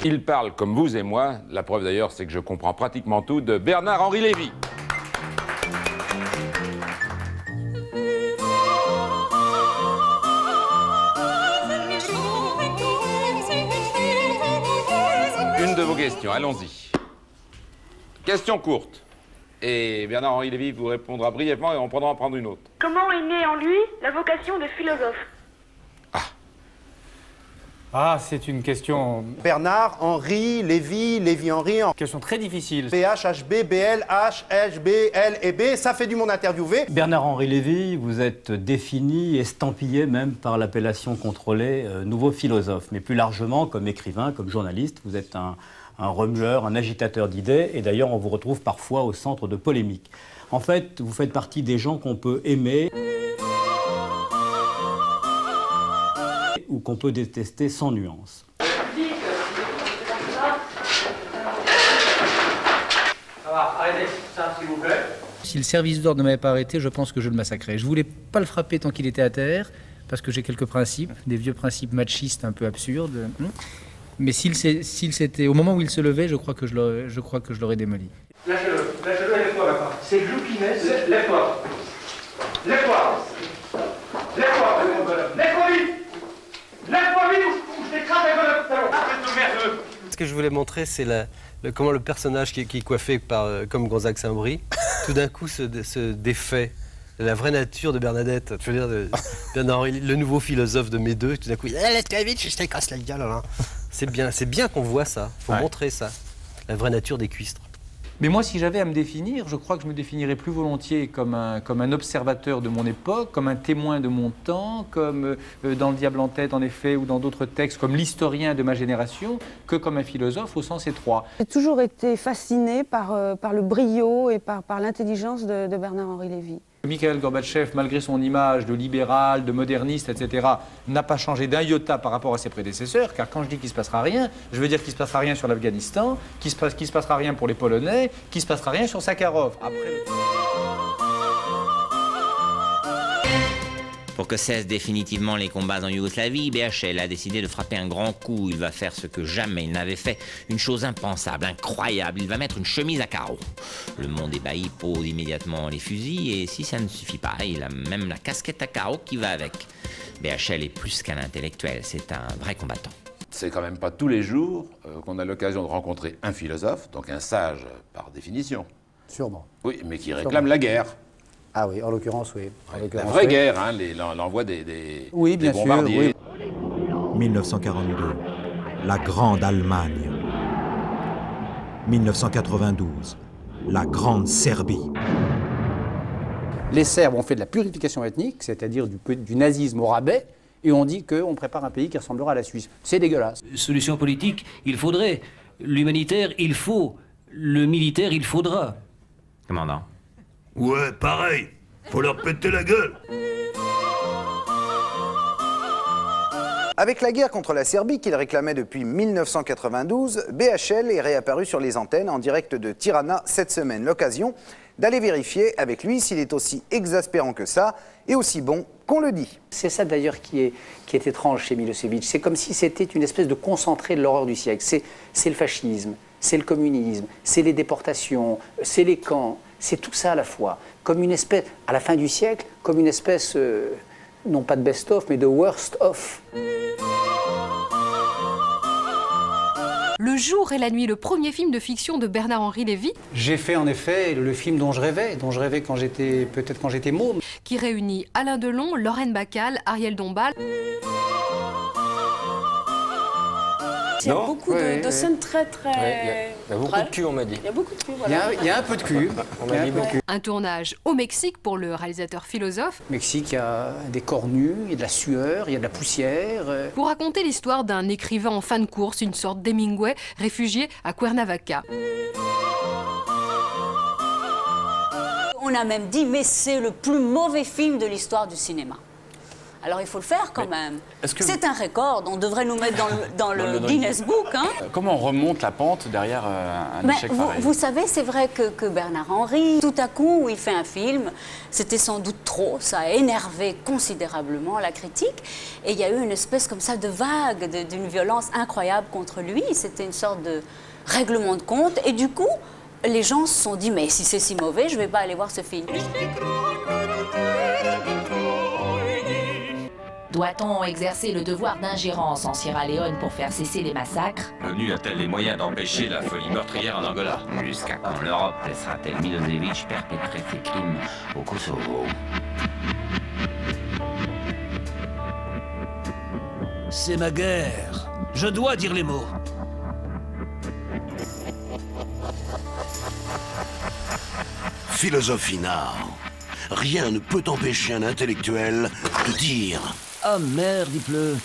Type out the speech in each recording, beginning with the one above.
Il parle comme vous et moi, la preuve d'ailleurs c'est que je comprends pratiquement tout, de Bernard-Henri Lévy. Une de vos questions, allons-y. Question courte. Et Bernard-Henri Lévy vous répondra brièvement et on pourra en prendre une autre. Comment est née en lui la vocation de philosophe? Ah, c'est une question... Bernard, Henri, Lévy, Lévy-Henri... Question très difficile. PH, HB, BL, H, H, B, L et B, ça fait du monde interviewé. Bernard-Henri Lévy, vous êtes défini, estampillé même par l'appellation contrôlée nouveau philosophe. Mais plus largement, comme écrivain, comme journaliste, vous êtes un remueur, un agitateur d'idées. Et d'ailleurs, on vous retrouve parfois au centre de polémiques. En fait, vous faites partie des gens qu'on peut aimer... ou qu'on peut détester sans nuance. Arrêtez ça, s'il vous plaît. Si le service d'ordre ne m'avait pas arrêté, je pense que je le massacrais. Je voulais pas le frapper tant qu'il était à terre, parce que j'ai quelques principes, des vieux principes machistes un peu absurdes. Mais s'il s'était, au moment où il se levait, je crois que je l'aurais démoli. Lâchez-le, lève-toi maintenant. C'est Gloupinet, lève-toi. Lève-toi. Lève-toi, mon bonhomme. Lève-toi vite. Lève-toi vite ou je t'écrase avec le talon. Arrête de merde. Ce que je voulais montrer, c'est comment le personnage qui est coiffé comme Gonzague Saint-Brie, tout d'un coup se défait de la vraie nature de Bernadette. Je veux dire, Bernard-Henri, le nouveau philosophe de mes deux, tout d'un coup, laisse-toi vite, je t'écrasse la gueule. C'est bien qu'on voit ça, il faut montrer ça, la vraie nature des cuistres. Mais moi, si j'avais à me définir, je crois que je me définirais plus volontiers comme un observateur de mon époque, comme un témoin de mon temps, comme dans Le Diable en tête, en effet, ou dans d'autres textes, comme l'historien de ma génération, que comme un philosophe au sens étroit. J'ai toujours été fascinée par le brio et par l'intelligence de Bernard-Henri Lévy. Mikhaïl Gorbatchev, malgré son image de libéral, de moderniste, etc., n'a pas changé d'un iota par rapport à ses prédécesseurs, car quand je dis qu'il ne se passera rien, je veux dire qu'il ne se passera rien sur l'Afghanistan, qu'il ne se passera rien pour les Polonais, qu'il ne se passera rien sur Sakharov. Pour que cessent définitivement les combats en Yougoslavie, BHL a décidé de frapper un grand coup. Il va faire ce que jamais il n'avait fait, une chose impensable, incroyable. Il va mettre une chemise à carreaux. Le monde ébahi pose immédiatement les fusils et si ça ne suffit pas, il a même la casquette à carreaux qui va avec. BHL est plus qu'un intellectuel, c'est un vrai combattant. C'est quand même pas tous les jours qu'on a l'occasion de rencontrer un philosophe, donc un sage par définition. Sûrement. Oui, mais qui réclame la guerre. Ah oui, en l'occurrence, oui. La vraie guerre, hein, l'envoi des bombardiers. Sûr, oui. 1942, la Grande Allemagne. 1992, la Grande Serbie. Les Serbes ont fait de la purification ethnique, c'est-à-dire du nazisme au rabais, et on dit qu'on prépare un pays qui ressemblera à la Suisse. C'est dégueulasse. Solution politique, il faudrait. L'humanitaire, il faut. Le militaire, il faudra. Commandant. Ouais, pareil. Faut leur péter la gueule. Avec la guerre contre la Serbie qu'il réclamait depuis 1992, BHL est réapparu sur les antennes en direct de Tirana cette semaine. L'occasion d'aller vérifier avec lui s'il est aussi exaspérant que ça et aussi bon qu'on le dit. C'est ça d'ailleurs qui est étrange chez Milosevic. C'est comme si c'était une espèce de concentré de l'horreur du siècle. C'est le fascisme, c'est le communisme, c'est les déportations, c'est les camps. C'est tout ça à la fois, comme une espèce, à la fin du siècle, comme une espèce, non pas de best-of, mais de worst-of. Le jour et la nuit, le premier film de fiction de Bernard-Henri Lévy. J'ai fait en effet le film dont je rêvais peut-être quand j'étais môme. Qui réunit Alain Delon, Lorraine Bacal, Ariel Dombal. Il y a beaucoup de scènes très... Il y a beaucoup de cul, on m'a dit. Il y a beaucoup de cul, voilà. Il y a un peu de cul. Un tournage au Mexique pour le réalisateur philosophe. Au Mexique, il y a des corps nus, il y a de la sueur, il y a de la poussière. Pour raconter l'histoire d'un écrivain en fin de course, une sorte d'Hemingway, réfugié à Cuernavaca. On a même dit, mais c'est le plus mauvais film de l'histoire du cinéma. Alors il faut le faire quand même. C'est un record, on devrait nous mettre dans le Guinness Book. Hein. Comment on remonte la pente derrière un échec pareil? Vous savez, c'est vrai que Bernard Henry, tout à coup, il fait un film, c'était sans doute trop, ça a énervé considérablement la critique, et il y a eu une espèce comme ça de vague, d'une violence incroyable contre lui, c'était une sorte de règlement de compte, et du coup, les gens se sont dit, mais si c'est si mauvais, je ne vais pas aller voir ce film. Doit-on exercer le devoir d'ingérence en Sierra Leone pour faire cesser les massacres? L'ONU a-t-elle les moyens d'empêcher la folie meurtrière en Angola? Jusqu'à quand l'Europe laissera-t-elle Milosevic perpétrer ses crimes au Kosovo? C'est ma guerre. Je dois dire les mots. Philosophie Nard. Rien ne peut empêcher un intellectuel de dire. Ah merde, il pleut.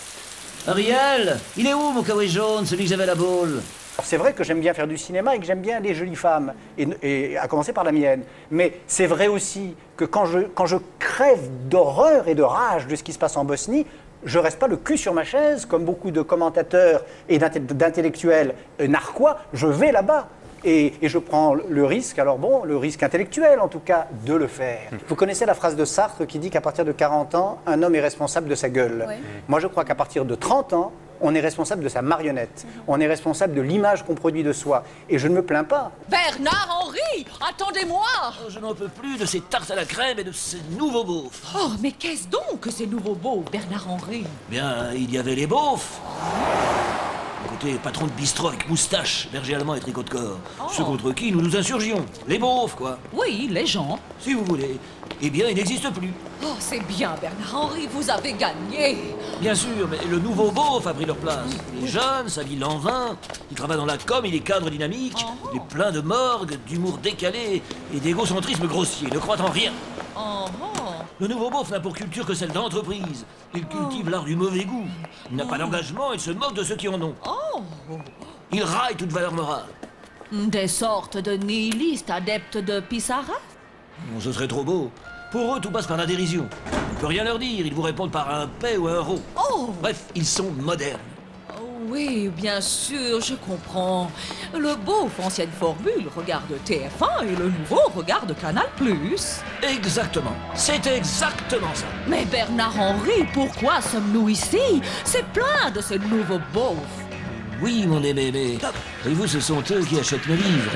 Ariel, il est où mon kawaii jaune, celui que j'avais à la boule? C'est vrai que j'aime bien faire du cinéma et que j'aime bien les jolies femmes, et à commencer par la mienne. Mais c'est vrai aussi que quand je crève d'horreur et de rage de ce qui se passe en Bosnie, je ne reste pas le cul sur ma chaise, comme beaucoup de commentateurs et d'intellectuels narquois, je vais là-bas. Et je prends le risque, alors bon, le risque intellectuel en tout cas, de le faire. Vous connaissez la phrase de Sartre qui dit qu'à partir de 40 ans, un homme est responsable de sa gueule. Oui. Moi je crois qu'à partir de 30 ans, on est responsable de sa marionnette. On est responsable de l'image qu'on produit de soi. Et je ne me plains pas. Bernard Henry, attendez-moi! Oh, je n'en peux plus de ces tartes à la crème et de ces nouveaux beaufs. Oh, mais qu'est-ce donc que ces nouveaux beaufs, Bernard Henry? Bien, il y avait les beaufs. Côté patron de bistrot avec moustache, berger allemand et tricot de corps. Oh. Ceux contre qui nous nous insurgions. Les beaufs, quoi. Oui, les gens. Si vous voulez. Eh bien, ils n'existent plus. Oh, c'est bien, Bernard Henry, vous avez gagné. Bien sûr, mais le nouveau beauf a pris leur place. Il est jeune, s'habille en vin, il travaille dans la com, il est cadre dynamique, il est plein de morgue, d'humour décalé et d'égocentrisme grossier. Ne croit en rien. Le nouveau beauf n'a pour culture que celle d'entreprise. Il cultive l'art du mauvais goût. Il n'a pas d'engagement, il se moque de ceux qui en ont. Il raille toute valeur morale. Des sortes de nihilistes adeptes de Pissarra? Bon, ce serait trop beau. Pour eux, tout passe par la dérision. On ne peut rien leur dire, ils vous répondent par un paix ou un rot. Bref, ils sont modernes. Oui, bien sûr, je comprends. Le beauf, ancienne formule, regarde TF1 et le nouveau regarde Canal+. Exactement. C'est exactement ça. Mais Bernard Henry, pourquoi sommes-nous ici? C'est plein de ces nouveaux beaufs. Oui, mon aimé, mais... Voyez-vous, ce sont eux qui achètent mes livres.